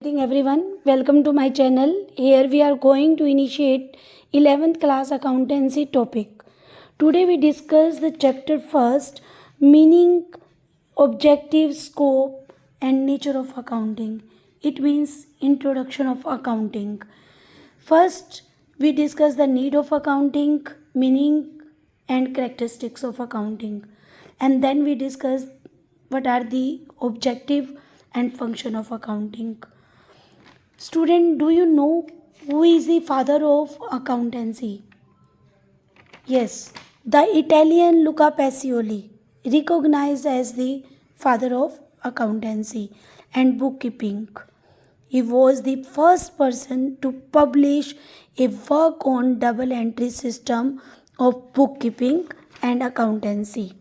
Greeting everyone, welcome to my channel. Here we are going to initiate 11th class accountancy topic. Today we discuss the chapter first, meaning, objective, scope and nature of accounting. It means introduction of accounting. First we discuss the need of accounting, meaning and characteristics of accounting, and then we discuss what are the objective and function of accounting. Student, do you know who is the father of accountancy? Yes, the Italian Luca Pacioli, recognized as the father of accountancy and bookkeeping. He was the first person to publish a work on double entry system of bookkeeping and accountancy.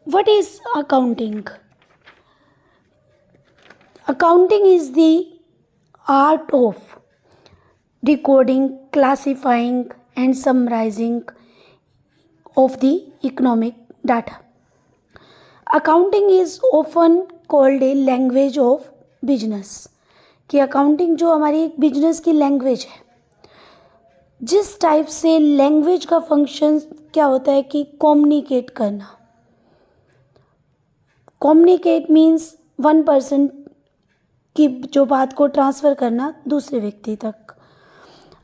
What is accounting? Accounting is the art of recording, classifying and summarizing of the economic data. Accounting is often called a language of business, कि accounting जो हमारी एक business की language है. जिस type से language का function क्या होता है कि कम्युनिकेट करना. कम्युनिकेट मीन्स वन पर्सन की जो बात को ट्रांसफ़र करना दूसरे व्यक्ति तक.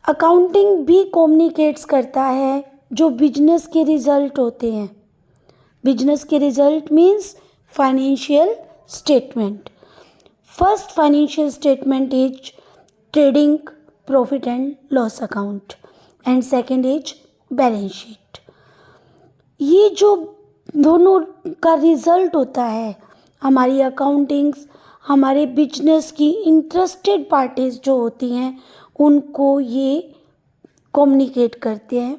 अकाउंटिंग भी कम्युनिकेट्स करता है जो बिजनेस के रिजल्ट होते हैं. बिजनेस के result means financial statement. First financial statement is trading profit and loss account and second is balance sheet. ये जो दोनों का रिजल्ट होता है हमारी अकाउंटिंग्स, हमारे बिजनेस की इंटरेस्टेड पार्टीज़ जो होती हैं उनको ये कम्युनिकेट करते हैं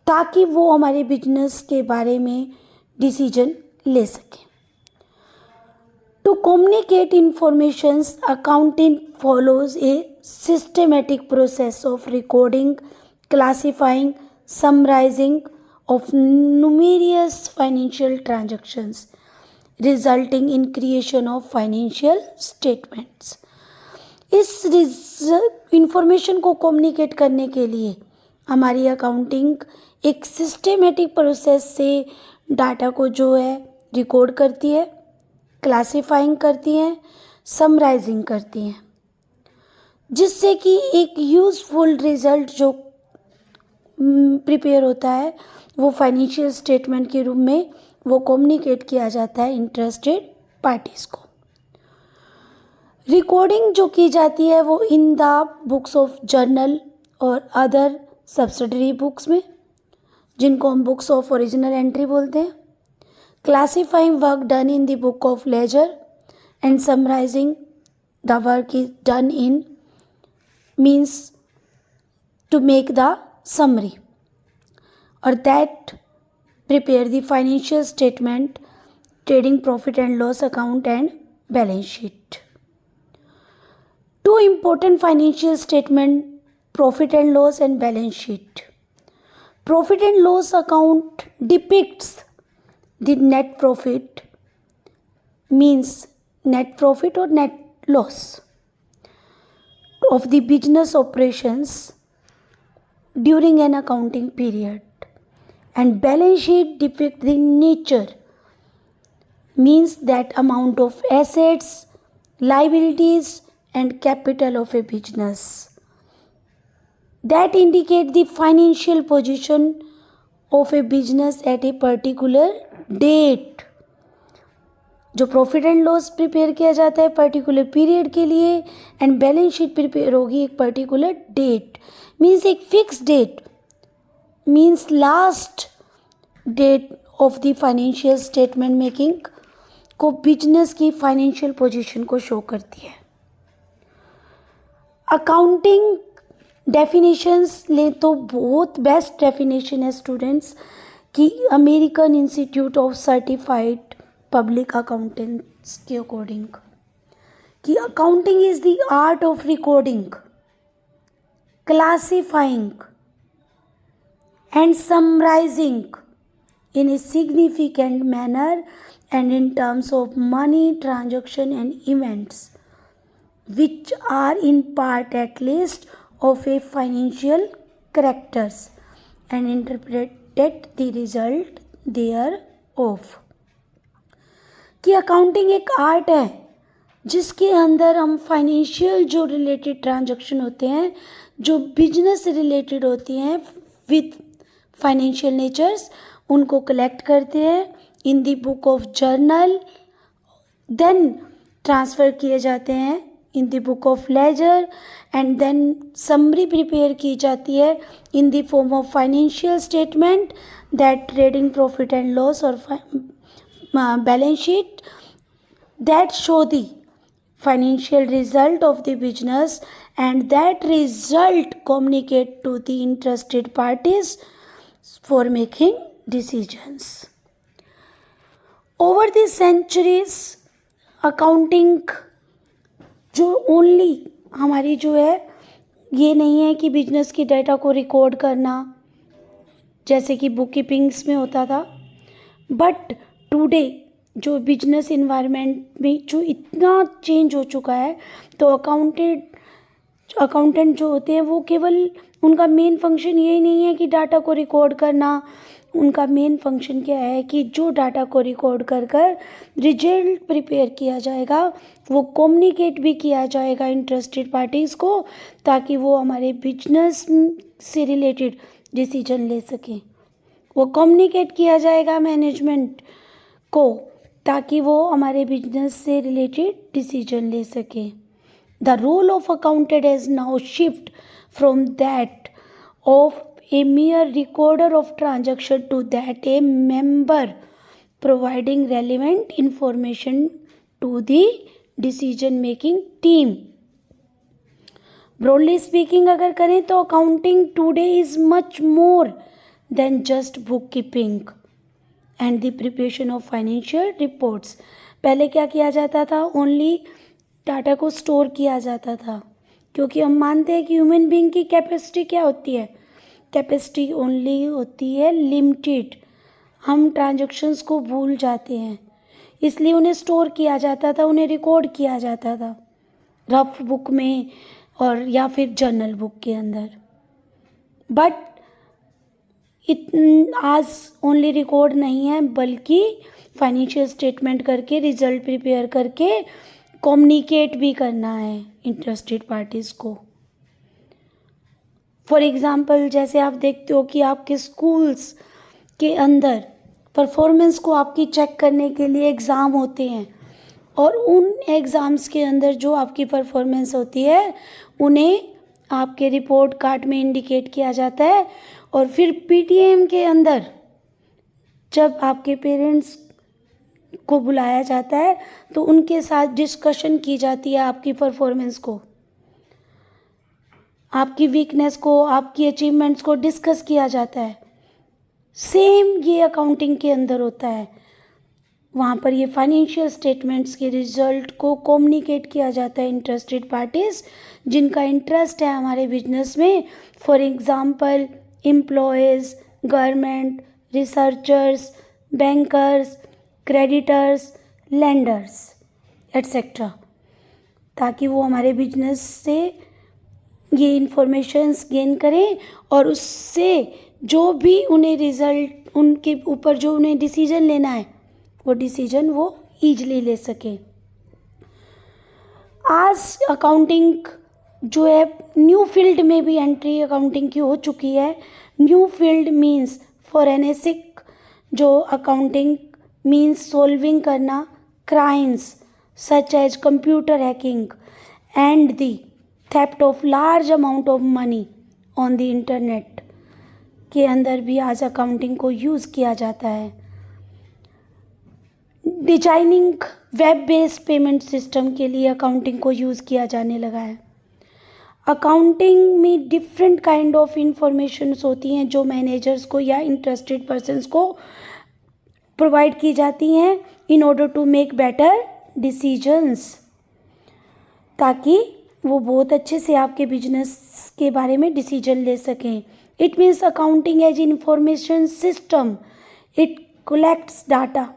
ताकि वो हमारे बिजनेस के बारे में डिसीजन ले सकें. To communicate informations, accounting follows a systematic process of recording, classifying, summarising of numerous financial transactions resulting in creation of financial statements. इस इंफॉर्मेशन को कम्युनिकेट करने के लिए हमारी अकाउंटिंग एक सिस्टेमेटिक प्रोसेस से डाटा को जो है रिकॉर्ड करती है, क्लासिफाइंग करती है, समराइजिंग करती हैं, जिससे कि एक यूज़फुल रिजल्ट जो प्रिपेयर होता है वो फाइनेंशियल स्टेटमेंट के रूप में वो कम्युनिकेट किया जाता है इंटरेस्टेड पार्टीज़ को. रिकॉर्डिंग जो की जाती है वो in the books of journal और अदर सब्सिडरी बुक्स में, जिनको हम बुक्स ऑफ ओरिजिनल एंट्री बोलते हैं. Classifying work done in the book of ledger and summarising the work is done in means to make the summary or that prepare the financial statement, trading profit and loss account and balance sheet. Two important financial statement, profit and loss and balance sheet. Profit and loss account depicts the net profit, means net profit or net loss of the business operations during an accounting period, and balance sheet depict the nature, means that amount of assets, liabilities and capital of a business that indicate the financial position of a business at a particular date. जो profit and loss prepare किया जाता है particular period के लिए and balance sheet prepare होगी एक particular date, means एक fix date, means last date of the financial statement making को बिजनेस की फाइनेंशियल पोजीशन को शो करती है. अकाउंटिंग डेफिनेशंस लें तो बहुत बेस्ट डेफिनेशन है स्टूडेंट्स कि American Institute of Certified Public Accountants के अकॉर्डिंग कि accounting is the art of recording, classifying and summarizing in a significant manner and in terms of money, transaction and events which are in part at least of a financial characters and interpret the result thereof. कि accounting एक art है जिसके अंदर हम financial जो related transaction होते हैं, जो बिजनेस से रिलेटेड होती हैं विद फाइनेंशियल नेचर्स, उनको कलेक्ट करते हैं in the book of journal, then transfer किए जाते हैं in the book of ledger, and then summary prepare की जाती है in the form of financial statement, that trading profit and loss और balance sheet that show the financial result of the business, and that result communicate to the interested parties for making decisions. Over the centuries, accounting जो only हमारी जो है ये नहीं है कि business की डाटा को रिकॉर्ड करना जैसे कि बुक कीपिंग्स में होता था, बट टुडे जो बिजनेस इन्वायरमेंट में जो इतना चेंज हो चुका है, तो अकाउंटेंट जो होते हैं वो केवल उनका मेन फंक्शन यही नहीं है कि डाटा को रिकॉर्ड करना। उनका मेन फंक्शन क्या है कि जो डाटा को रिकॉर्ड कर कर रिजल्ट प्रिपेयर किया जाएगा वो कम्युनिकेट भी किया जाएगा इंटरेस्टेड पार्टीज़ को, ताकि वो हमारे बिजनेस से रिलेटेड डिसीजन ले सकें। वो कम्युनिकेट किया जाएगा मैनेजमेंट को ताकि वो हमारे बिजनेस से रिलेटेड डिसीजन ले सके। The role of accountant has now shift from that of a mere recorder of transaction to that a member providing relevant information to the decision making team. Broadly speaking अगर करें तो accounting today is much more than just bookkeeping and the preparation of financial reports. पहले क्या किया जाता था, only data को store किया जाता था, क्योंकि हम मानते हैं कि ह्यूमन बीइंग की कैपेसिटी क्या होती है, कैपेसिटी ओनली होती है लिमिटेड। हम ट्रांजैक्शंस को भूल जाते हैं, इसलिए उन्हें स्टोर किया जाता था, उन्हें रिकॉर्ड किया जाता था रफ बुक में और या फिर जर्नल बुक के अंदर। बट आज ओनली रिकॉर्ड नहीं है, बल्कि फाइनेंशियल स्टेटमेंट करके रिजल्ट प्रिपेयर करके कम्युनिकेट भी करना है इंटरेस्टेड पार्टीज़ को। फॉर एग्ज़ाम्पल जैसे आप देखते हो कि आपके स्कूल्स के अंदर परफॉर्मेंस को आपकी चेक करने के लिए एग्ज़ाम होते हैं, और उन एग्ज़ाम्स के अंदर जो आपकी परफॉर्मेंस होती है उन्हें आपके रिपोर्ट कार्ड में इंडिकेट किया जाता है, और फिर पीटीएम के अंदर जब आपके पेरेंट्स को बुलाया जाता है तो उनके साथ डिस्कशन की जाती है आपकी परफॉर्मेंस को, आपकी वीकनेस को, आपकी अचीवमेंट्स को डिस्कस किया जाता है। सेम ये अकाउंटिंग के अंदर होता है, वहाँ पर ये फाइनेंशियल स्टेटमेंट्स के रिजल्ट को कम्युनिकेट किया जाता है इंटरेस्टेड पार्टीज़ जिनका इंटरेस्ट है हमारे बिजनेस में। For example employees, government, researchers, bankers, creditors, lenders etcetera, ताकि वो हमारे बिजनेस से ये इंफॉर्मेशंस गेन करें और उससे जो भी उन्हें रिज़ल्ट, उनके ऊपर जो उन्हें डिसीजन लेना है वो डिसीजन वो ईजली ले सके। आज अकाउंटिंग जो है न्यू फील्ड में भी एंट्री अकाउंटिंग की हो चुकी है। न्यू फील्ड मीन्स फॉरेंसिक, जो अकाउंटिंग मीन्स सॉल्विंग करना crimes such as computer hacking and the theft of large amount of money on the internet के अंदर भी आज अकाउंटिंग को यूज़ किया जाता है। Designing web based payment system के लिए अकाउंटिंग को यूज़ किया जाने लगा है। अकाउंटिंग में डिफरेंट काइंड ऑफ इंफॉर्मेशंस होती हैं जो मैनेजर्स को या इंटरेस्टेड पर्सन्स को प्रोवाइड की जाती हैं in order to make better decisions, ताकि वो बहुत अच्छे से आपके बिजनेस के बारे में डिसीजन ले सकें। It means accounting as information system, it collects data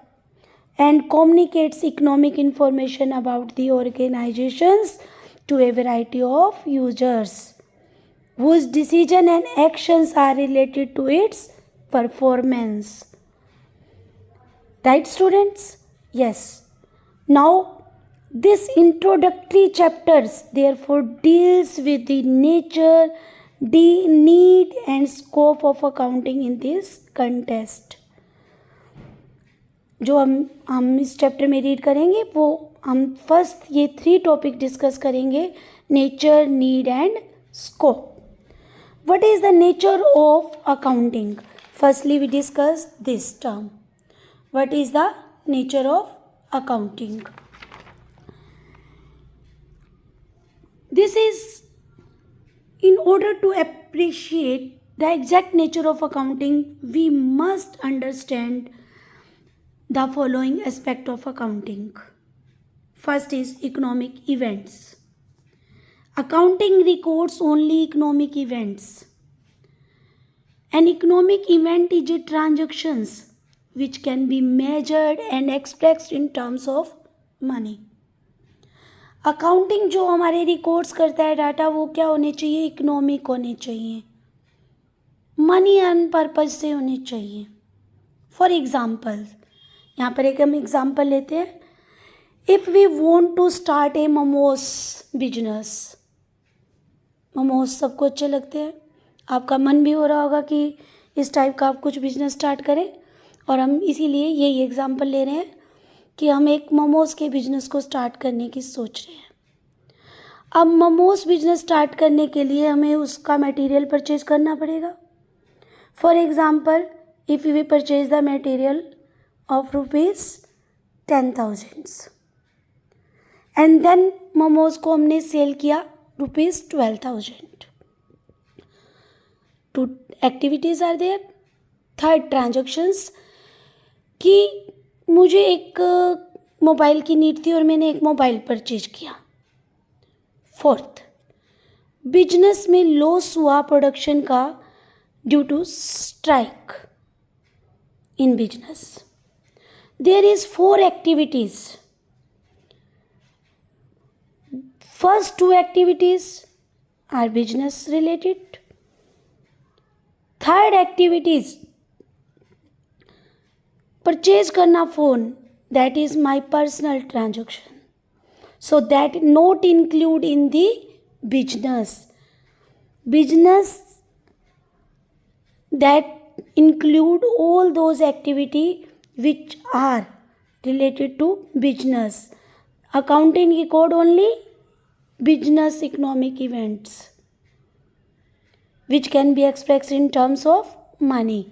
and communicates economic information about the organizations to a variety of users whose decision and actions are related to its performance. Right, students? Yes. Now, this introductory chapters therefore deals with the nature, the need and scope of accounting in this context. जो हम इस chapter में read करेंगे वो हम first ये 3 topic discuss करेंगे, nature, need and scope. What is the nature of accounting? Firstly we discuss this term. What is the nature of accounting? This is in order to appreciate the exact nature of accounting, we must understand the following aspect of accounting. First is economic events. Accounting records only economic events. An economic event is a transactions which can be measured and expressed in terms of money. Accounting जो हमारे records करता है data, वो क्या होने चाहिए? Economic होने चाहिए, मनी अर्न पर्पज से होने चाहिए. फॉर एग्जाम्पल, यहाँ पर एक हम एग्जाम्पल लेते हैं. If we want to start a momos business, momos सबको अच्छे लगते हैं, आपका मन भी हो रहा होगा कि इस टाइप का आप कुछ बिजनेस स्टार्ट करें, और हम इसीलिए यही एग्जाम्पल ले रहे हैं कि हम एक मोमोज के बिजनेस को स्टार्ट करने की सोच रहे हैं. अब मोमोज बिजनेस स्टार्ट करने के लिए हमें उसका मटेरियल परचेज करना पड़ेगा. For example, if we purchase the material of ₹10,000 and then momos को हमने सेल किया ₹12,000. 2 activities are there. Third, transactions, कि मुझे एक मोबाइल की नीड थी और मैंने एक मोबाइल परचेज किया. फोर्थ, बिजनेस में लॉस हुआ प्रोडक्शन का due to strike in business. There is 4 activities. First 2 activities are business related. Third activities, purchase करना phone, that is my personal transaction, so that not include in the business that include all those activity which are related to business. Accounting record only business economic events which can be expressed in terms of money.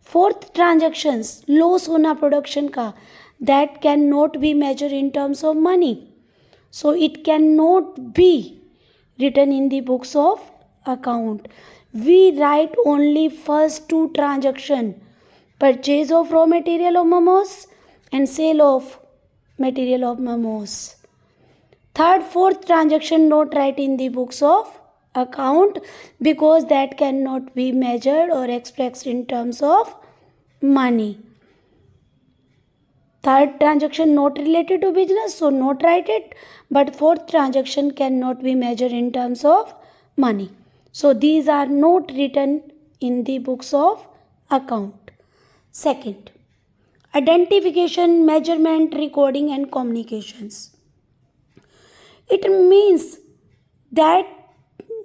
Fourth, transactions, loss होना production का, that can not be measure in terms of money, so it can not be written in the books of account. We write only first 2 transaction, purchase of raw material of momos and sale of material of momos. Third, fourth transaction not write in the books of account because that cannot be measured or expressed in terms of money. Third transaction not related to business, so not write it, but fourth transaction cannot be measured in terms of money, so these are not written in the books of account. Second, identification, measurement, recording and communications. It means that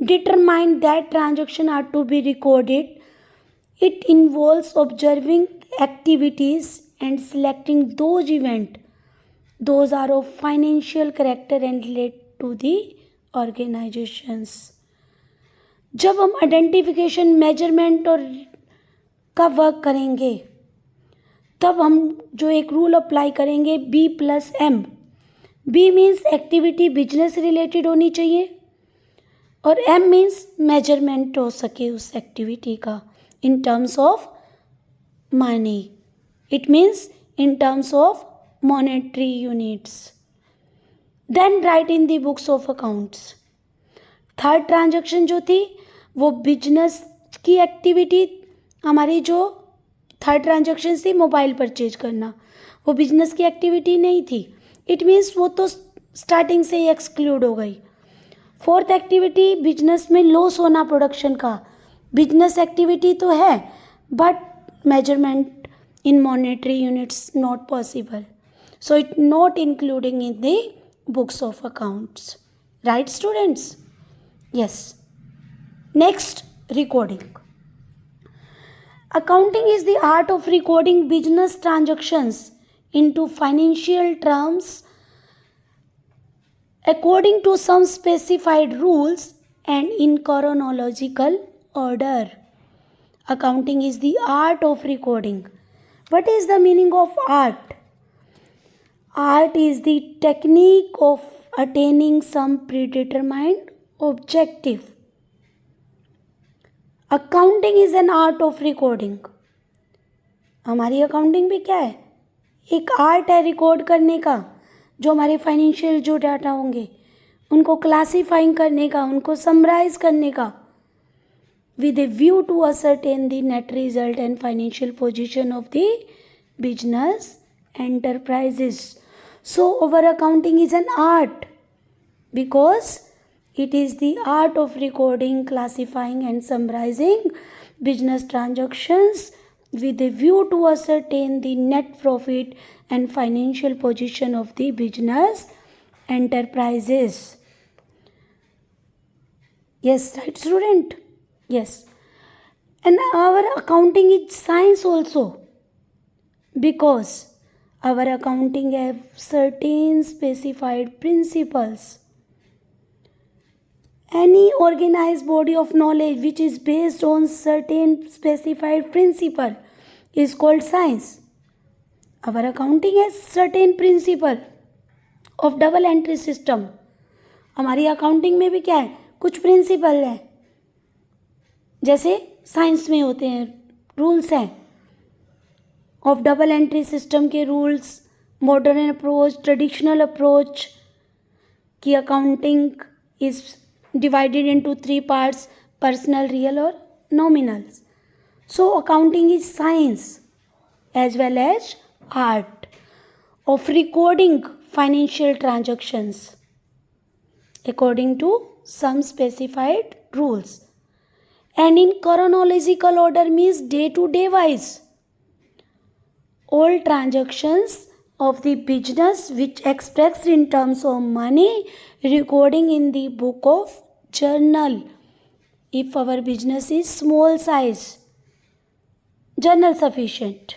determine that transaction are to be recorded. It involves observing activities and selecting those events those are of financial character and relate to the organizations. जब हम identification, measurement और का work करेंगे तब हम जो एक rule apply करेंगे B+M. B means activity business related होनी चाहिए और M मीन्स मेजरमेंट हो सके उस एक्टिविटी का in terms of money. It means in terms of monetary units. Then write in the books of accounts. Third transaction जो थी वो बिजनेस की एक्टिविटी, हमारी जो थर्ड ट्रांजैक्शन थी मोबाइल परचेज करना, वो बिजनेस की एक्टिविटी नहीं थी. इट मीन्स वो तो स्टार्टिंग से ही एक्सक्लूड हो गई. फोर्थ एक्टिविटी, बिजनेस में लॉस होना प्रोडक्शन का, बिजनेस एक्टिविटी तो है but measurement in monetary units not possible, so it not including in the books of accounts. Right students? Yes. Next, recording. Accounting is the art of recording business transactions into financial terms according to some specified rules and in chronological order. Accounting is the art of recording. What is the meaning of art? Art is the technique of attaining some predetermined objective. Accounting is an art of recording. हमारी accounting भी क्या है? एक art है record करने का. जो हमारे फाइनेंशियल जो डाटा होंगे उनको क्लासीफाइंग करने का, उनको समराइज करने का, with a view to ascertain the net result and financial position of the business enterprises. So over accounting is an art because it is the art of recording, classifying and summarizing business transactions with a view to ascertain the net profit and financial position of the business enterprises. Yes, right student? Yes. And our accounting is science also because our accounting have certain specified principles. Any organized body of knowledge which is based on certain specified principle is called science. Our accounting has certain principle of double entry system. हमारी accounting में भी क्या है? कुछ principal है, जैसे science में होते हैं रूल्स हैं ऑफ डबल एंट्री सिस्टम के rules, modern approach, traditional approach की accounting is divided into 3 parts: personal, real or nominals. So accounting is science as well as art of recording financial transactions according to some specified rules and in chronological order, means day to day wise. All transactions of the business which expressed in terms of money recording in the book of journal. If our business is small size, journal sufficient.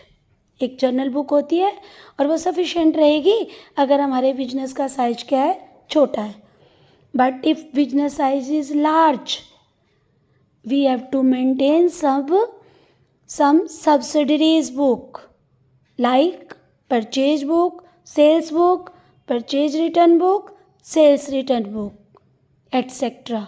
एक journal book होती है और वो sufficient रहेगी अगर हमारे business का size क्या है? छोटा है. But if business size is large, we have to maintain some subsidiaries book like purchase book, sales book, purchase return book, sales return book, etcetera.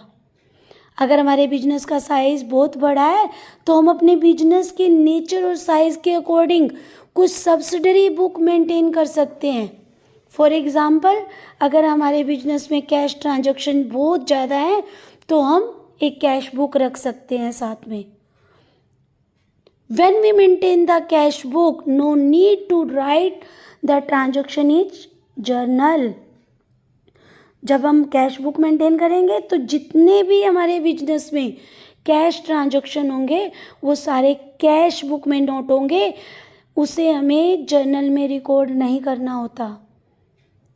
अगर हमारे बिजनेस का साइज़ बहुत बड़ा है तो हम अपने बिजनेस के नेचर और साइज़ के अकॉर्डिंग कुछ सब्सिडरी बुक मेंटेन कर सकते हैं. फॉर एग्ज़ाम्पल, अगर हमारे बिजनेस में कैश ट्रांजैक्शन बहुत ज़्यादा है तो हम एक कैश बुक रख सकते हैं साथ में. When we maintain the cash book, no need to write the transaction in journal. जब हम कैश बुक मेंटेन करेंगे तो जितने भी हमारे बिजनेस में कैश ट्रांजैक्शन होंगे वो सारे कैश बुक में नोट होंगे. उसे हमें जर्नल में रिकॉर्ड नहीं करना होता,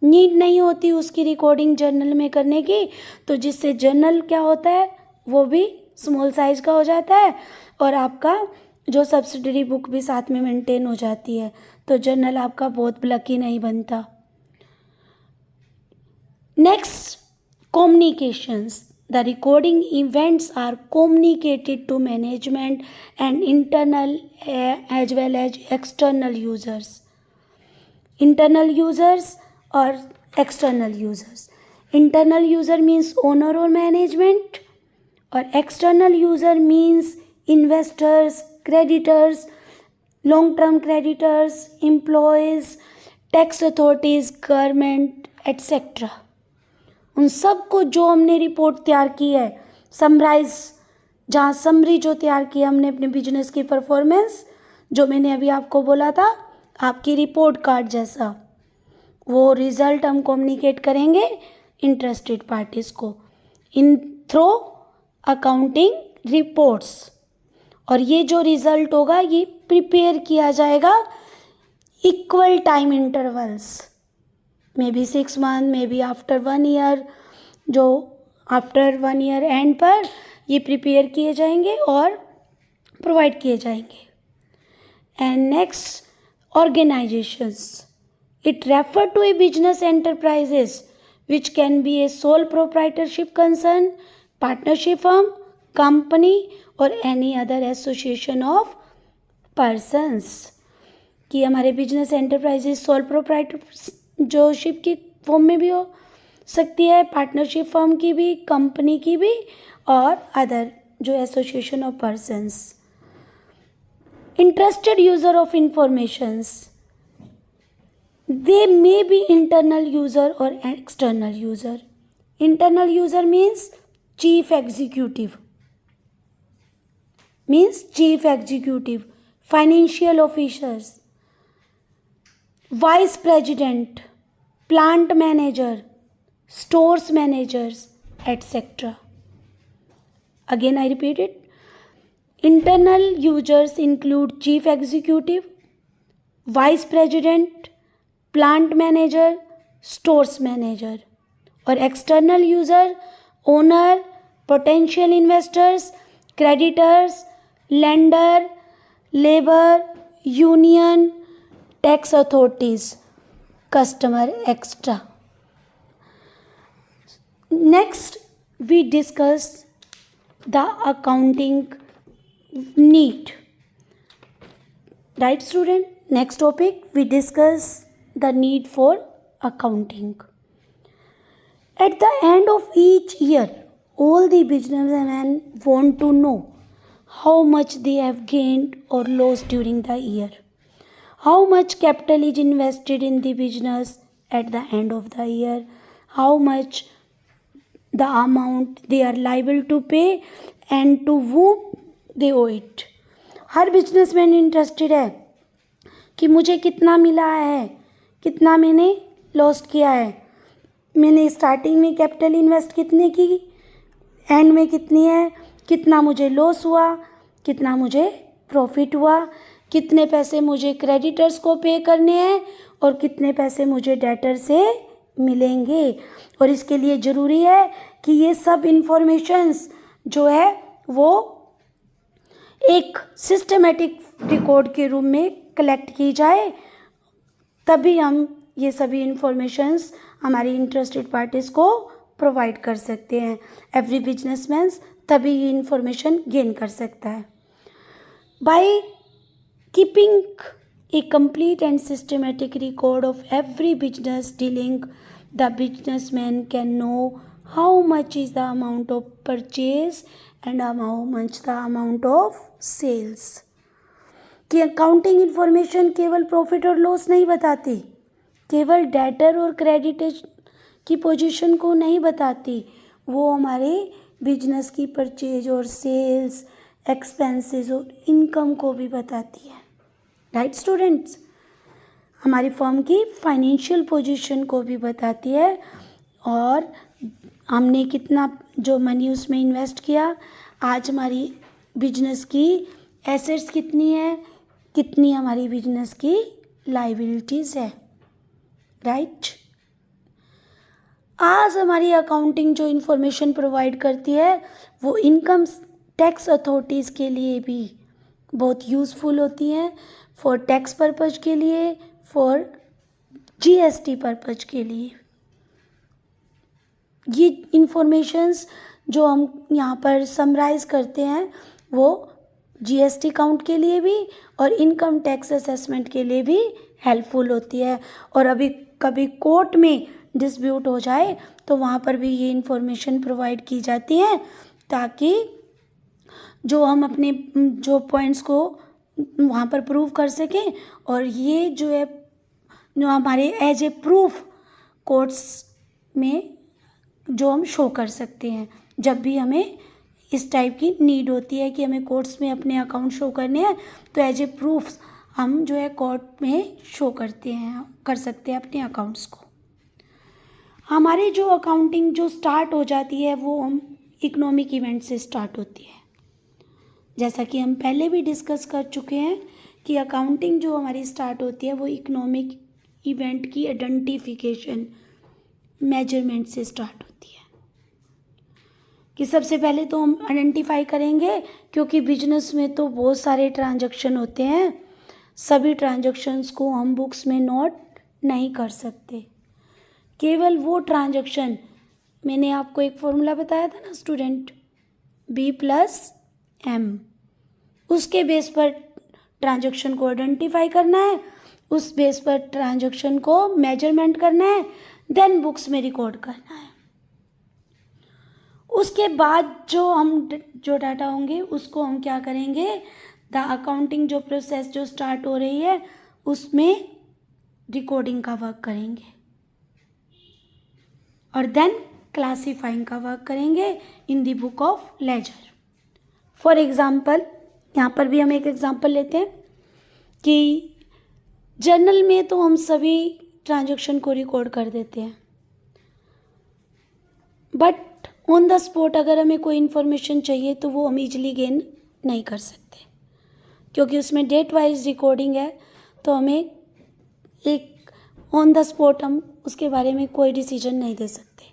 नीड नहीं होती उसकी रिकॉर्डिंग जर्नल में करने की. तो जिससे जर्नल क्या होता है, वो भी स्मॉल साइज का हो जाता है और आपका जो सब्सिडरी बुक भी साथ में मेंटेन हो जाती है. तो जर्नल आपका बहुत बल्कि नहीं बनता. Next, communications. The recording events are communicated to management and internal as well as external users. Internal users or external users. Internal user means owner or management, or external user means investors, creditors, long-term creditors, employees, tax authorities, government, etc. उन सब को जो हमने report तैयार की है, summarise, जहाँ summary जो तैयार की है हमने अपने बिजनेस की परफॉर्मेंस, जो मैंने अभी आपको बोला था आपकी रिपोर्ट कार्ड जैसा, वो रिज़ल्ट हम कम्युनिकेट करेंगे इंटरेस्टेड पार्टीज़ को. In through accounting reports. और ये जो रिज़ल्ट होगा ये प्रिपेयर किया जाएगा equal time intervals, may be 6 month, may be after 1 year, जो आफ्टर 1 ईयर एंड पर ये प्रिपेयर किए जाएंगे और प्रोवाइड किए जाएंगे। And next, organisations, it refer to a business enterprises which can be a sole proprietorship concern, partnership firm, company or any other association of persons। कि हमारे बिजनेस एंटरप्राइजेस सोल प्रोप्राइटरशिप की form में भी हो सकती है, पार्टनरशिप फर्म की भी, कंपनी की भी, और अदर जो association of persons. Interested user of informations, they may be internal user or external user. Internal user means chief executive, financial officers, vice president, plant manager, stores managers, etc. Again I repeat it. Internal users include chief executive, vice president, plant manager, stores manager. और external user, owner, potential investors, creditors, lender, labour, union, tax authorities, customer extra. Next we discuss the accounting need, right student. Next topic we discuss the need for accounting. At the end of each year, all the businessmen want to know how much they have gained or lost during the year, how much capital is invested in the business at the end of the year, how much the amount they are liable to pay and to whom they owe it। Her businessman interested है कि मुझे कितना मिला है, कितना मैंने lost किया है, मैंने स्टार्टिंग में कैपिटल इन्वेस्ट कितने की, एंड में कितनी है, कितना मुझे लॉस हुआ, कितना मुझे प्रॉफिट हुआ, कितने पैसे मुझे क्रेडिटर्स को पे करने हैं और कितने पैसे मुझे डेटर से मिलेंगे। और इसके लिए ज़रूरी है कि ये सब इंफॉर्मेशंस जो है वो एक सिस्टमेटिक रिकॉर्ड के रूप में कलेक्ट की जाए, तभी हम ये सभी इंफॉर्मेशंस हमारी इंटरेस्टेड पार्टीज़ को प्रोवाइड कर सकते हैं। एवरी बिजनेसमैन तभी ये इंफॉर्मेशन गेन कर सकता है। By keeping a complete and systematic record of every business dealing, the businessman can know how much is the amount of purchase and how much the amount of sales. कि accounting information केवल profit और loss नहीं बताती, केवल debtor और creditor की position को नहीं बताती, वो हमारे बिजनेस की परचेज और सेल्स, एक्सपेंसेस और इनकम को भी बताती है, राइट स्टूडेंट्स। हमारी फर्म की फाइनेंशियल पोजीशन को भी बताती है और हमने कितना जो मनी उसमें इन्वेस्ट किया, आज हमारी बिजनेस की एसेट्स कितनी है, कितनी हमारी बिजनेस की लाइबिलिटीज़ है, राइट। आज हमारी अकाउंटिंग जो इन्फॉर्मेशन प्रोवाइड करती है वो इनकम टैक्स अथॉरिटीज़ के लिए भी बहुत यूज़फुल होती हैं, फॉर टैक्स पर्पज़ के लिए, फॉर जीएसटी पर्पज़ के लिए। ये इंफॉर्मेशंस जो हम यहाँ पर समराइज़ करते हैं वो जीएसटी काउंट के लिए भी और इनकम टैक्स असेसमेंट के लिए भी हेल्पफुल होती है। और अभी कभी कोर्ट में डिस्प्यूट हो जाए तो वहाँ पर भी ये इंफॉर्मेशन प्रोवाइड की जाती है, ताकि जो हम अपने जो पॉइंट्स को वहाँ पर प्रूव कर सकें, और ये जो है जो हमारे एज ए प्रूफ कोर्ट्स में जो हम शो कर सकते हैं जब भी हमें इस टाइप की नीड होती है कि हमें कोर्ट्स में अपने अकाउंट शो करने हैं, तो एज ए प्रूफ हम जो है कोर्ट में शो कर सकते हैं अपने अकाउंट्स को। हमारे जो अकाउंटिंग जो स्टार्ट हो जाती है वो हम इकोनॉमिक इवेंट से स्टार्ट होती है। जैसा कि हम पहले भी डिस्कस कर चुके हैं कि अकाउंटिंग जो हमारी स्टार्ट होती है वो इकोनॉमिक इवेंट की आइडेंटिफिकेशन मेजरमेंट से स्टार्ट होती है। कि सबसे पहले तो हम आइडेंटिफाई करेंगे, क्योंकि बिजनेस में तो बहुत सारे ट्रांजैक्शन होते हैं, सभी ट्रांजैक्शंस को हम बुक्स में नोट नहीं कर सकते। केवल वो ट्रांजैक्शन, मैंने आपको एक फॉर्मूला बताया था ना स्टूडेंट, B+M, उसके बेस पर ट्रांजैक्शन को आइडेंटिफाई करना है, उस बेस पर ट्रांजैक्शन को मेजरमेंट करना है, देन बुक्स में रिकॉर्ड करना है। उसके बाद जो डाटा होंगे उसको हम क्या करेंगे, द अकाउंटिंग जो प्रोसेस जो स्टार्ट हो रही है उसमें रिकॉर्डिंग का वर्क करेंगे और देन क्लासीफाइंग का वर्क करेंगे in the book of ledger. For example, यहाँ पर भी हम एक एग्जाम्पल लेते हैं कि जर्नल में तो हम सभी ट्रांजैक्शन को रिकॉर्ड कर देते हैं, बट ऑन द स्पॉट अगर हमें कोई इन्फॉर्मेशन चाहिए तो वो हम इजीली गेन नहीं कर सकते, क्योंकि उसमें डेट वाइज रिकॉर्डिंग है। तो हमें एक ऑन द स्पॉट हम उसके बारे में कोई डिसीजन नहीं दे सकते,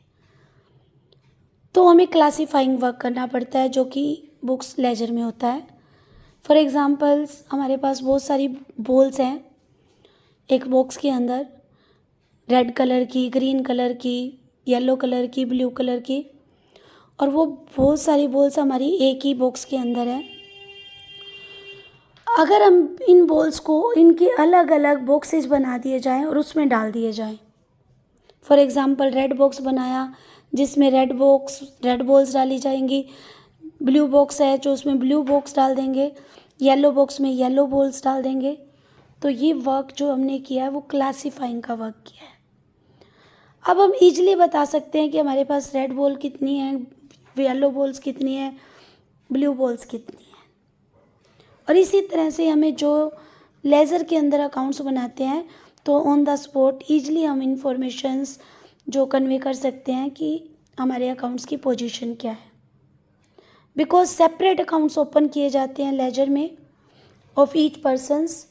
तो हमें क्लासीफाइंग वर्क करना पड़ता है जो कि बुक्स लेजर में होता है। फॉर एग्जांपल्स, हमारे पास बहुत सारी बॉल्स हैं एक बॉक्स के अंदर, रेड कलर की, ग्रीन कलर की, येलो कलर की, ब्लू कलर की, और वो बहुत सारी बॉल्स हमारी एक ही बॉक्स के अंदर है। अगर हम इन बॉल्स को इनके अलग अलग बॉक्सेस बना दिए जाएं और उसमें डाल दिए जाएं, फॉर एग्जांपल रेड बॉक्स बनाया जिसमें रेड बॉल्स डाली जाएंगी, ब्लू बॉक्स है जो उसमें ब्लू बॉक्स डाल देंगे, येलो बॉक्स में येलो बॉल्स डाल देंगे, तो ये वर्क जो हमने किया है वो क्लासीफाइंग का वर्क किया है। अब हम इजीली बता सकते हैं कि हमारे पास रेड बॉल कितनी है, येलो बॉल्स कितनी है, ब्लू बॉल्स कितनी है। और इसी तरह से हमें जो लेज़र के अंदर अकाउंट्स बनाते हैं तो ऑन द स्पॉट ईजिली हम इंफॉर्मेशंस जो कन्वे कर सकते हैं कि हमारे अकाउंट्स की पोजीशन क्या है, बिकॉज सेपरेट अकाउंट्स ओपन किए जाते हैं लेजर में of each persons,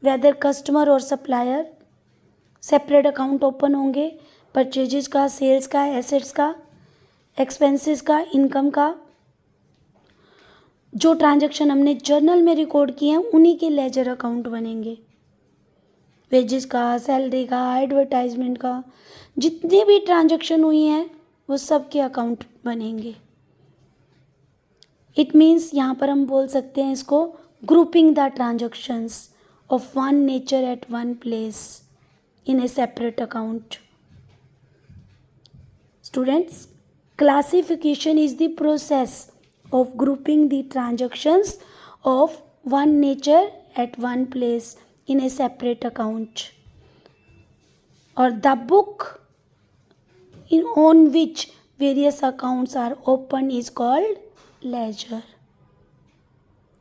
whether customer और सप्लायर। सेपरेट अकाउंट ओपन होंगे परचेजेस का, सेल्स का, एसेट्स का, एक्सपेंसेस का, इनकम का। जो ट्रांजैक्शन हमने जर्नल में रिकॉर्ड किए हैं उन्हीं के लेजर अकाउंट बनेंगे, वेजेस का, सैलरी का, एडवर्टाइजमेंट का, जितनी भी ट्रांजैक्शन हुई हैं वो सब के अकाउंट बनेंगे। इट मीन्स यहाँ पर हम बोल सकते हैं इसको grouping the transactions of one nature eight one place in a separate account. Students, classification is the process of grouping the transactions of one nature at one place in a separate account, or the book on which various accounts are open is called ledger.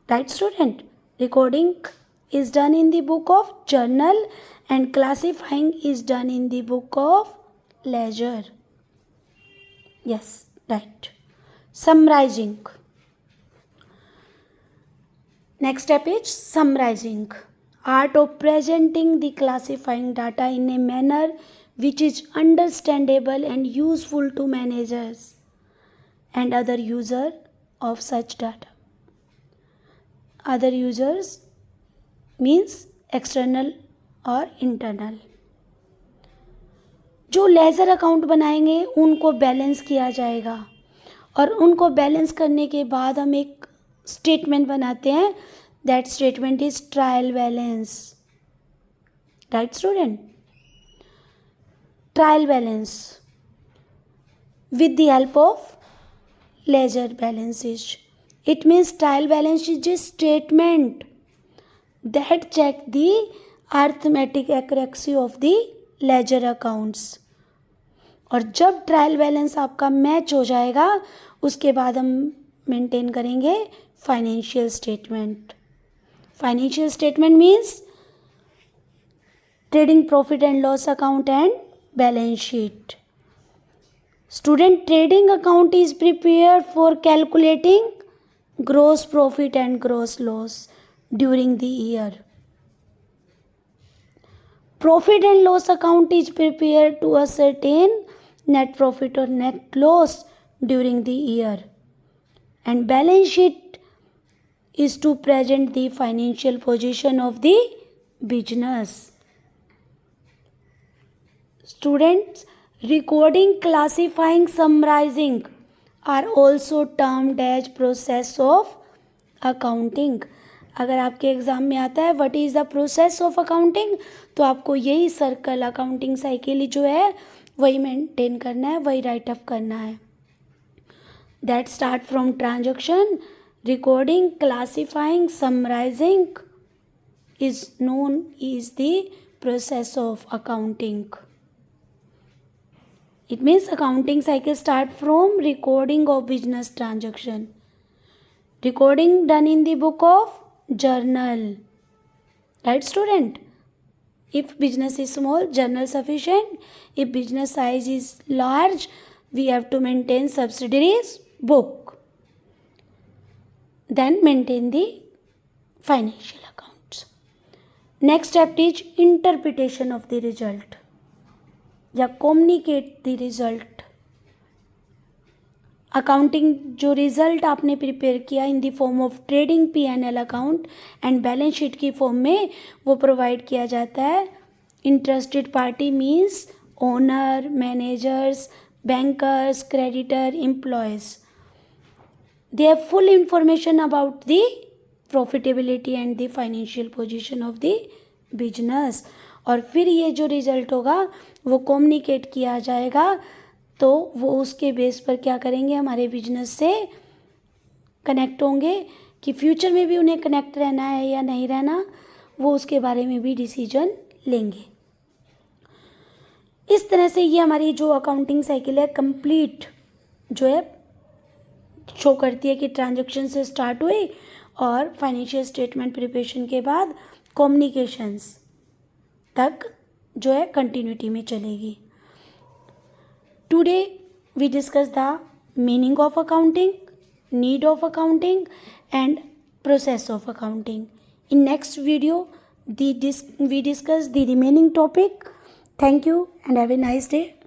Right student? Recording is done in the book of journal and classifying is done in the book of ledger. Yes, right. Summarizing. Next step is summarizing. Art of presenting the classifying data in a manner which is understandable and useful to managers and other users of such data. Other users means external और internal. जो laser account बनाएंगे उनको balance किया जाएगा और उनको balance करने के बाद हम एक स्टेटमेंट बनाते हैं, that statement is trial balance. Right student? Trial balance with the help of ledger balances. It means trial balance is a statement that check the arithmetic accuracy of the ledger accounts. और जब trial balance आपका match हो जाएगा उसके बाद हम maintain करेंगे financial statement. Financial statement means trading profit and loss account and balance sheet. Student, trading account is prepared for calculating gross profit and gross loss during the year. Profit and loss account is prepared to ascertain net profit or net loss during the year. And balance sheet is to present the financial position of the business. Students, recording, classifying, summarizing are also termed as process of accounting. अगर आपके exam में आता है what is the process of accounting, तो आपको यही circle accounting cycle जो है वही मेंटेन करना है, वही राइट अप करना है. That start from transaction, recording, classifying, summarising is known is the process of accounting. It means accounting cycle start from recording of business transaction. Recording done in the book of journal. Right, student? If business is small, journal sufficient. If business size is large, we have to maintain subsidiaries book. Then maintain the financial accounts. Next step is interpretation of the result या communicate the result. Accounting जो result आपने prepare किया इन the form of trading P&L account and balance sheet की form में वो provide किया जाता है. Interested party means owner, managers, bankers, creditor, employees. They have full information about the profitability and the financial position of the business. और फिर ये जो रिजल्ट होगा वो कम्युनिकेट किया जाएगा, तो वो उसके बेस पर क्या करेंगे, हमारे बिजनेस से कनेक्ट होंगे कि फ्यूचर में भी उन्हें कनेक्ट रहना है या नहीं रहना, वो उसके बारे में भी डिसीजन लेंगे. इस तरह से ये हमारी जो अकाउंटिंग साइकिल है कंप्लीट जो है शो करती है कि ट्रांजैक्शन से स्टार्ट हुई और फाइनेंशियल स्टेटमेंट प्रिपरेशन के बाद कम्युनिकेशंस तक जो है कंटिन्यूटी में चलेगी. Today we discuss the meaning of accounting, need of accounting and process of accounting. In next video we discuss the remaining topic. Thank you and have a nice day.